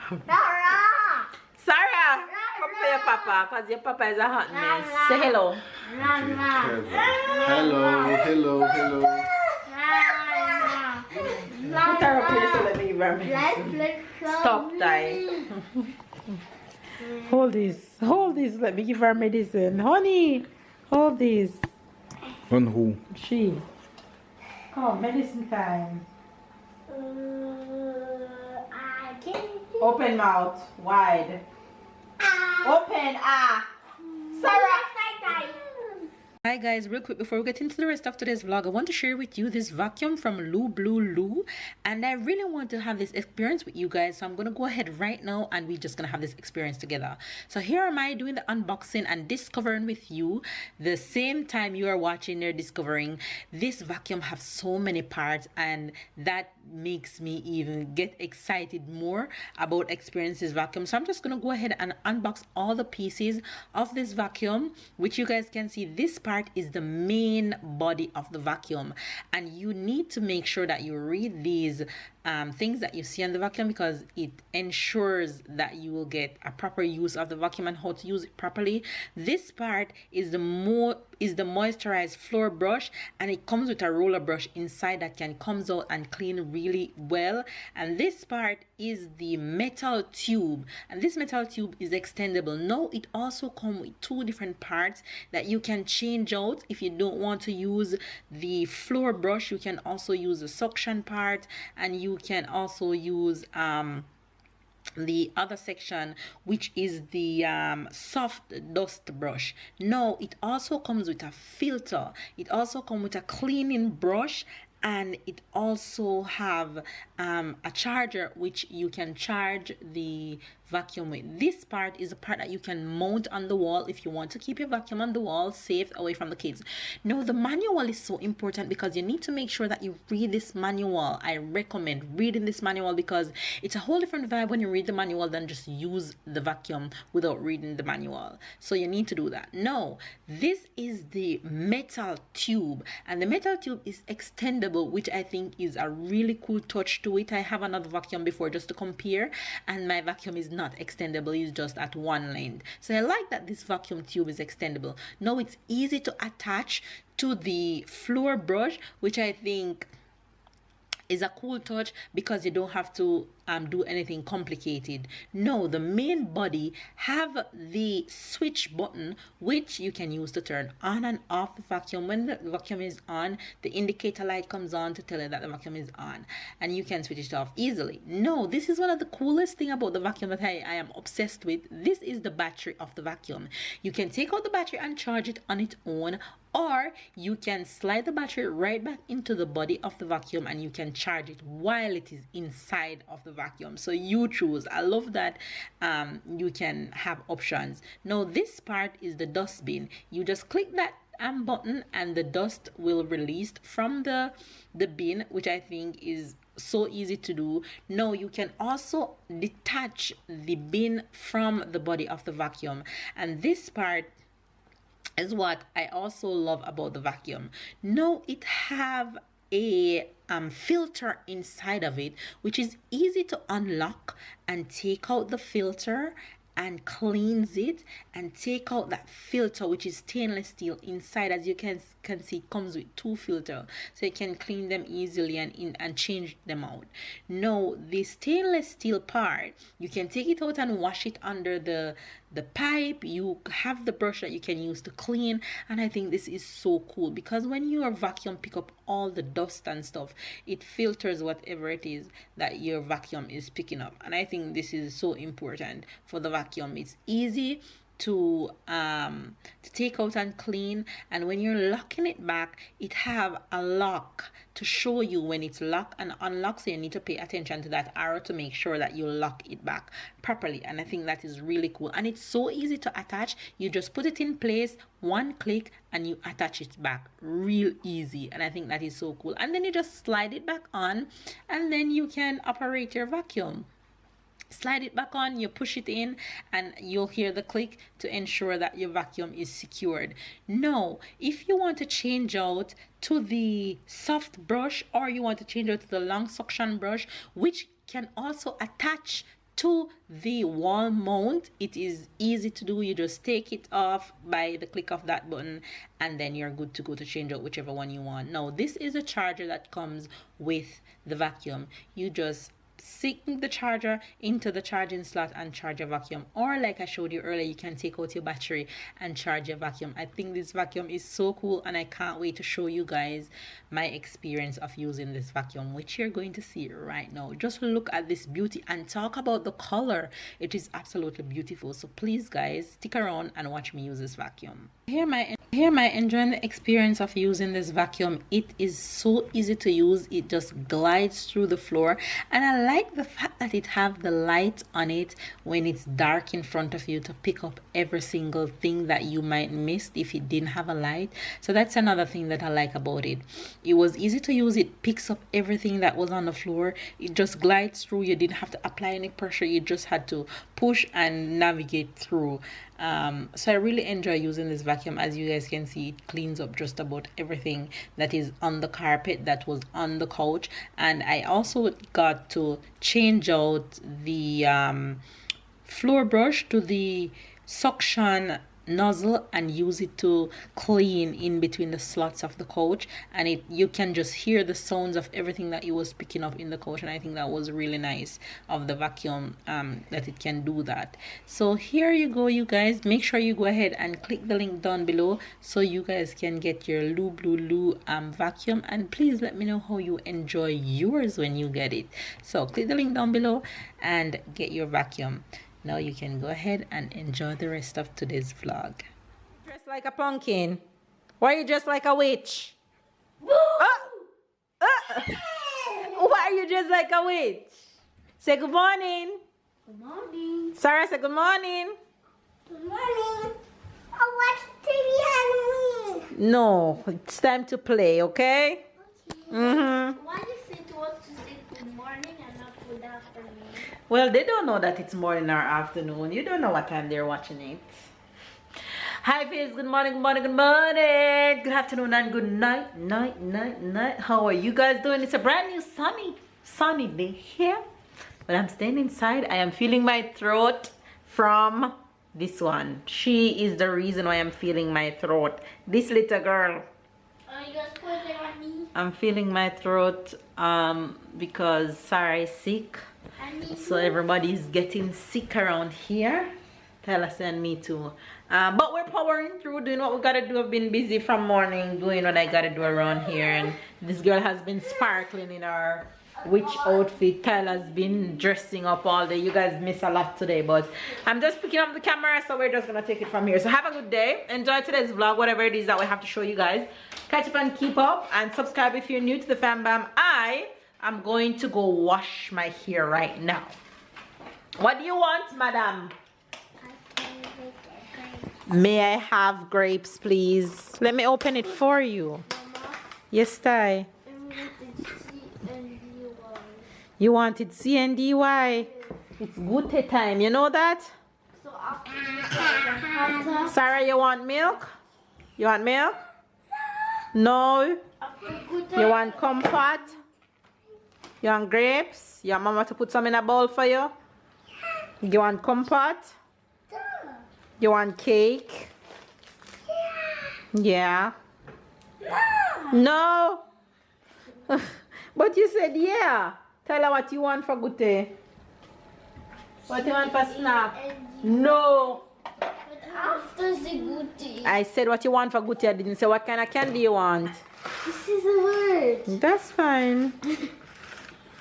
Sarah, come for your papa, because your papa is a hot mess. Say hello. Hello. Put her up here so let me give her medicine. Stop, Ty. Hold this. Let me give her medicine. Honey, hold this. On who? She. Come, medicine time. Open mouth, wide. Open, Sarah. Hi guys, real quick before we get into the rest of today's vlog, I want to share with you this vacuum from Lubluelu, and I really want to have this experience with you guys, so I'm gonna go ahead right now and we're just gonna have this experience together. So here am I doing the unboxing and discovering with you the same time you are watching or discovering. This vacuum have so many parts, and that makes me even get excited more about experiencing this vacuum. So I'm just gonna go ahead and unbox all the pieces of this vacuum, which you guys can see. This part is the main body of the vacuum, and you need to make sure that you read these things that you see on the vacuum, because it ensures that you will get a proper use of the vacuum and how to use it properly. This part is the moisturized floor brush, and it comes with a roller brush inside that comes out and clean really well. And this part is the metal tube, and this metal tube is extendable. Now it also comes with two different parts that you can change out. If you don't want to use the floor brush, you can also use the suction part, and you can also use the other section, which is the soft dust brush. Now it also comes with a filter, it also comes with a cleaning brush, and it also have a charger which you can charge the vacuum with. This part is a part that you can mount on the wall if you want to keep your vacuum on the wall safe away from the kids. Now the manual is so important because you need to make sure that you read this manual. I recommend reading this manual because it's a whole different vibe when you read the manual than just use the vacuum without reading the manual. So you need to do that. Now this is the metal tube, and the metal tube is extendable, which I think is a really cool touch to it. I have another vacuum before just to compare, and my vacuum is not extendable, it's just at one length. So I like that this vacuum tube is extendable. Now it's easy to attach to the floor brush, which I think is a cool touch because you don't have to do anything complicated. No, the main body have the switch button which you can use to turn on and off the vacuum. When the vacuum is on, the indicator light comes on to tell you that the vacuum is on, and you can switch it off easily. No, this is one of the coolest thing about the vacuum that I am obsessed with. This is the battery of the vacuum. You can take out the battery and charge it on its own, or you can slide the battery right back into the body of the vacuum and you can charge it while it is inside of the vacuum. So you choose. I love that you can have options. Now this part is the dustbin. You just click that button and the dust will release from the bin, which I think is so easy to do. Now you can also detach the bin from the body of the vacuum, and this part is what I also love about the vacuum. Now it have a filter inside of it, which is easy to unlock and take out the filter and cleans it and take out that filter, which is stainless steel inside. As you can see, it comes with two filters, so you can clean them easily and change them out. Now the stainless steel part, you can take it out and wash it under the pipe. You have the brush that you can use to clean, and I think this is so cool because when your vacuum pick up all the dust and stuff, it filters whatever it is that your vacuum is picking up, and I think this is so important for the vacuum. It's easy to take out and clean, and when you're locking it back, it have a lock to show you when it's locked and unlocked, so you need to pay attention to that arrow to make sure that you lock it back properly. And I think that is really cool, and it's so easy to attach. You just put it in place, one click, and you attach it back real easy, and I think that is so cool. And then you just slide it back on, and then you can operate your vacuum. Slide it back on, you push it in, and you'll hear the click to ensure that your vacuum is secured. Now, if you want to change out to the soft brush, or you want to change out to the long suction brush, which can also attach to the wall mount. It is easy to do. You just take it off by the click of that button, and then you're good to go to change out whichever one you want. Now this is a charger that comes with the vacuum. You just sink the charger into the charging slot and charge your vacuum, or like I showed you earlier, you can take out your battery and charge your vacuum. I think this vacuum is so cool, and I can't wait to show you guys my experience of using this vacuum, which you're going to see right now. Just look at this beauty and talk about the color. It is absolutely beautiful. So please guys, stick around and watch me use this vacuum. Here am I enjoying the experience of using this vacuum. It is so easy to use. It just glides through the floor, and I like the fact that it have the light on it when it's dark in front of you to pick up every single thing that you might miss if it didn't have a light. So that's another thing that I like about it. It was easy to use. It picks up everything that was on the floor. It just glides through. You didn't have to apply any pressure. You just had to push and navigate through. So I really enjoy using this vacuum. As you guys can see, it cleans up just about everything that is on the carpet, that was on the couch. And I also got to change out the floor brush to the suction nozzle and use it to clean in between the slots of the couch, and you can just hear the sounds of everything that you was picking up in the couch. And I think that was really nice of the vacuum, that it can do that. So here you go, you guys. Make sure you go ahead and click the link down below so you guys can get your Lubluelu vacuum, and please let me know how you enjoy yours when you get it. So click the link down below and get your vacuum. Now you can go ahead and enjoy the rest of today's vlog. Dressed like a pumpkin. Why are you dressed like a witch? Why are you dressed like a witch? Say good morning. Good morning. Sarah, say good morning. Good morning. I watch TV Halloween. No, it's time to play, okay? Okay. Why is it supposed to say good morning and not good afternoon? Well, they don't know that it's morning or afternoon. You don't know what time they're watching it. Hi, Fizz. Good morning, good morning, good morning. Good afternoon and good night, night. How are you guys doing? It's a brand new sunny day here. But I'm staying inside. I am feeling my throat from this one. She is the reason why I'm feeling my throat. This little girl. You just put it on me. I'm feeling my throat because Sarah is sick. So everybody's getting sick around here. Tyler and me too. But we're powering through, doing what we gotta do. I've been busy from morning doing what I gotta do around here, and this girl has been sparkling in her witch outfit. Tyler's been dressing up all day. You guys miss a lot today, but I'm just picking up the camera, so we're just gonna take it from here. So have a good day, enjoy today's vlog, whatever it is that we have to show you guys. Catch up and keep up, and subscribe if you're new to the fam bam. I'm going to go wash my hair right now. What do you want, madam? May I have grapes, please? Let me open it for you. Mama, Yes, Ty. I'm going to C&D. You wanted C&DY? It's good time, you know that? So after Sarah, you want milk? You want milk? No. good You want comfort? You want grapes? You want mama to put some in a bowl for you? You want comfort? You want cake? Yeah. No. But you said yeah. Tell her what you want for good day. What you want for snack? No. But after the good day. I said what you want for good day. I didn't say what kind of candy you want. This is a word. That's fine.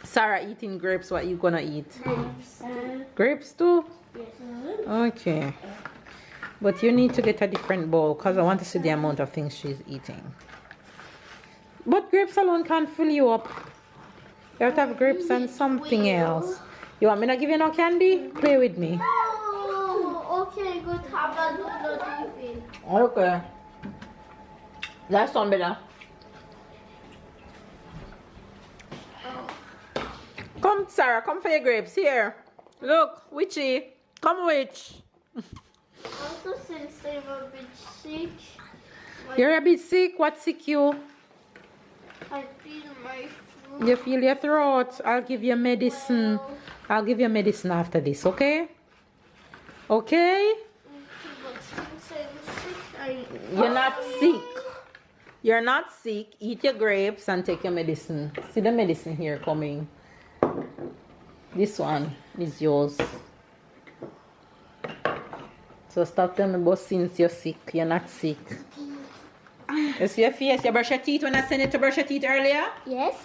Sarah eating grapes. What you gonna eat? Grapes too? Yes. Okay. But you need to get a different bowl because I want to see the amount of things she's eating. But grapes alone can't fill you up. You have to have grapes and something else. You want me to give you no candy? Play with me. Oh, okay, good. How about do tiffin? Okay. That's one better. Come, Sarah, come for your grapes. Here. Look, Witchy. Come, Witch. Also, since I'm a bit sick, You're a bit sick. What sick you? I feel my You feel your throat? I'll give you medicine. I'll give you medicine after this, okay? Okay? You're not sick. You're not sick. Eat your grapes and take your medicine. See the medicine here coming. This one is yours. So stop telling me about since you're sick. You're not sick. You see your face? You brush your teeth when I sent it to brush your teeth earlier? Yes.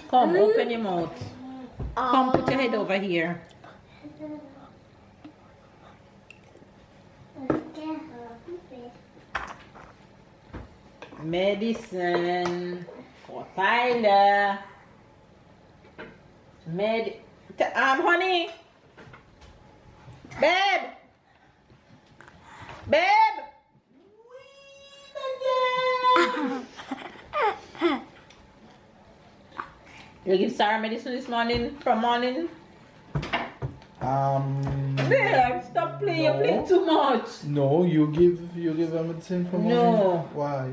Come, open your mouth. Come, put your head over here. Medicine for Tyler. Honey. Babe. Babe. You give Sarah medicine this morning, from morning? Babe, stop playing. You're playing too much. No, you give her medicine for morning. No. Why?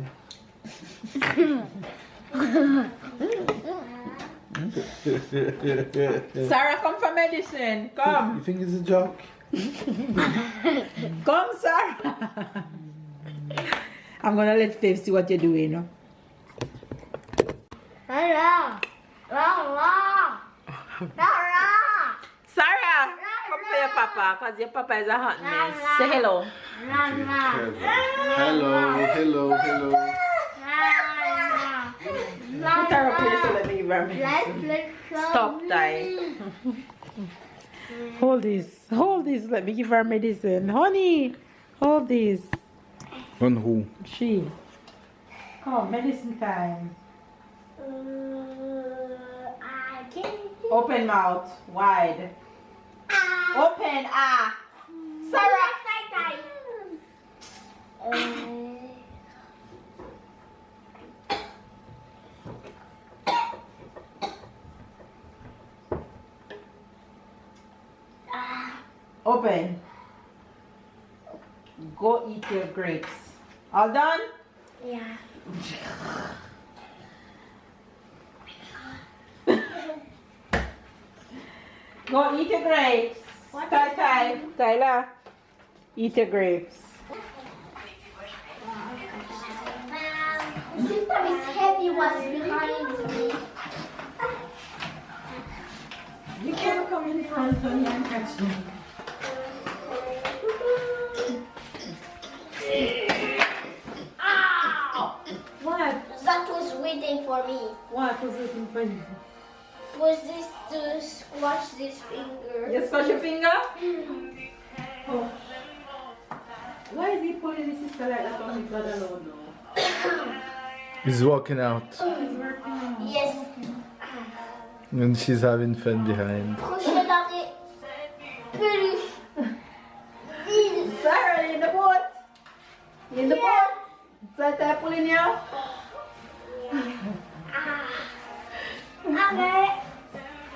Sarah, come for medicine. Come. You think it's a joke? Come, Sarah. I'm gonna let Faith see what you're doing. Sarah, come for your papa, because your papa is a hot mess. Say hello. Hello. Put her up here so let me give her medicine. Stop, Ty. Hold this. Let me give her medicine. Honey, hold this. On who? She. Come, medicine time. I can't. Open mouth, wide. Open, Sarah. Open. Go eat your grapes. All done? Yeah. Go eat your grapes. Tyler. Eat your grapes. This heavy was behind me. You can't come in front of me and catch me. Ow! What? That was waiting for me. What was waiting for you? Was this to squash this finger? You scratch your finger? Oh. Why is he pulling his sister like that on his brother alone now? He's walking out. Yes. And she's having fun behind. Sarah, you in the boat? You in the boat? Is that they're pulling you?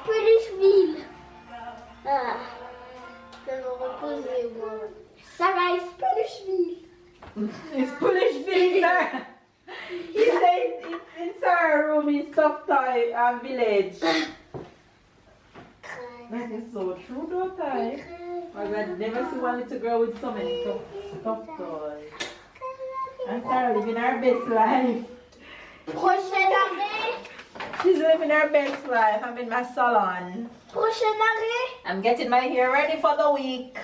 Polish wheel. Je vais me reposer, moi. Sarah is Polish wheel. It's Polish thing, sir. He said it's in Sarah's room in Stuffed Toy Village. That is so true, don't I? I've never seen one little girl with so many stuffed toys. And Sarah living her best life. Prochaine arrêt. She's living her best life. I'm in my salon. Prochaine arrêt. I'm getting my hair ready for the week.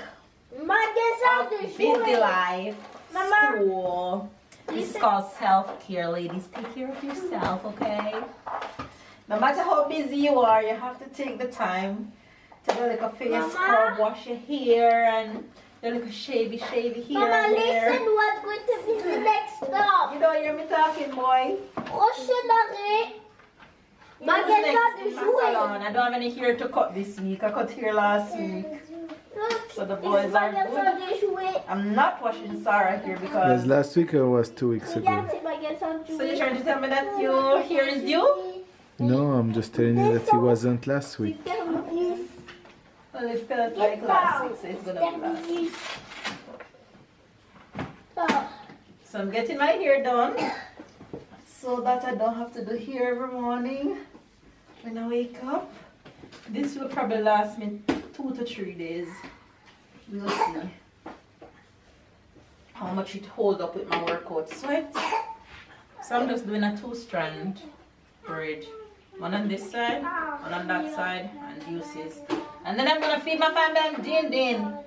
Magasin de Busy jouets. life. Mama. School. This is called self-care, ladies. Take care of yourself, okay? No matter how busy you are, you have to take the time to do like a face Mama. scrub, wash your hair, and do like a shavy here Mama, and there. listen what's going to be the next stop. You don't hear me talking, boy. Prochaine arrêt. You know who's Magasin next de in my jouets. salon. I don't have any hair to cut this week. I cut hair last week. Look, So the it's boys are magasin de jouets. I'm not washing Sarah here because... Was last week or was 2 weeks ago? Regarde, c'est magasin de So you're jouets. trying to tell me that your hair is due? No, I'm just telling you that he wasn't last week. Super plus. Well, it felt like last week, so it's gonna be last week. So I'm getting my hair done so that I don't have to do hair every morning when I wake up. This will probably last me 2 to 3 days. We'll see how much it holds up with my workout sweat. So I'm just doing a 2-strand braid. One on this side, one on that side, and uses. And then I'm gonna feed my family and din.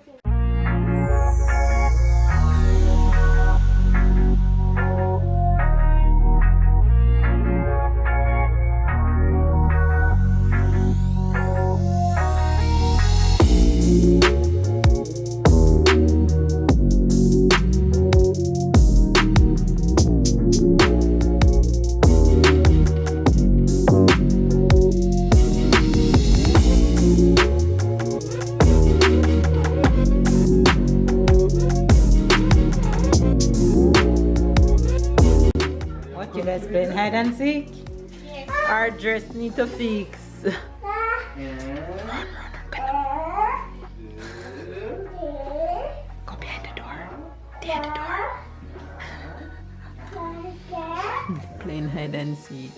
You guys playing hide and seek? Yes. Our dress need to fix. Go behind the door. Behind the door. Playing hide and seek.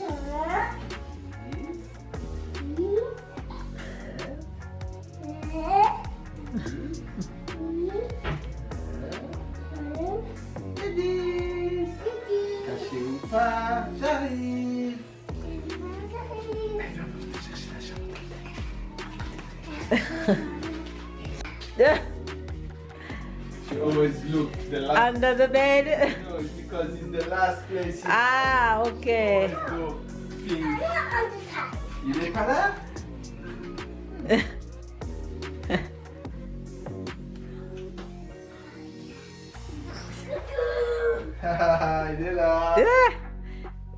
J'arrive. She always look the last. Under the bed. No, it's because it's the last place. Ah, okay. Go thing. You look at that?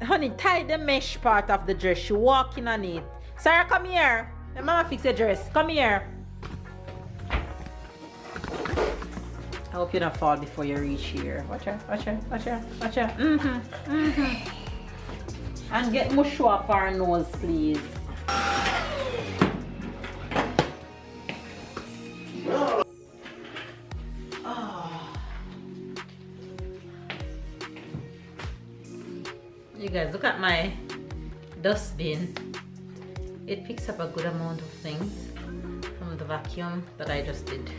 Honey, tie the mesh part of the dress. You're walking on it. Sarah, come here. Let mama fix your dress. Come here. I hope you don't fall before you reach here. Watch her, watch her, watch her, watch her. And get mush off our nose, please. You guys, look at my dustbin. It picks up a good amount of things from the vacuum that I just did.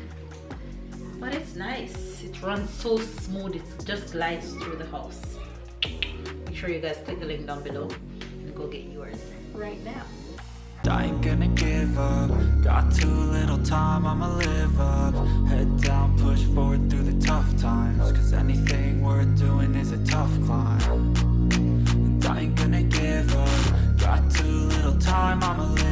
But it's nice. It runs so smooth. It just glides through the house. Make sure you guys click the link down below and go get yours right now. I ain't gonna give up. Got too little time, I'ma live up. Head down, push forward through the tough times. Cause anything worth doing is a tough climb. I ain't gonna give up. Got too little time, I'ma live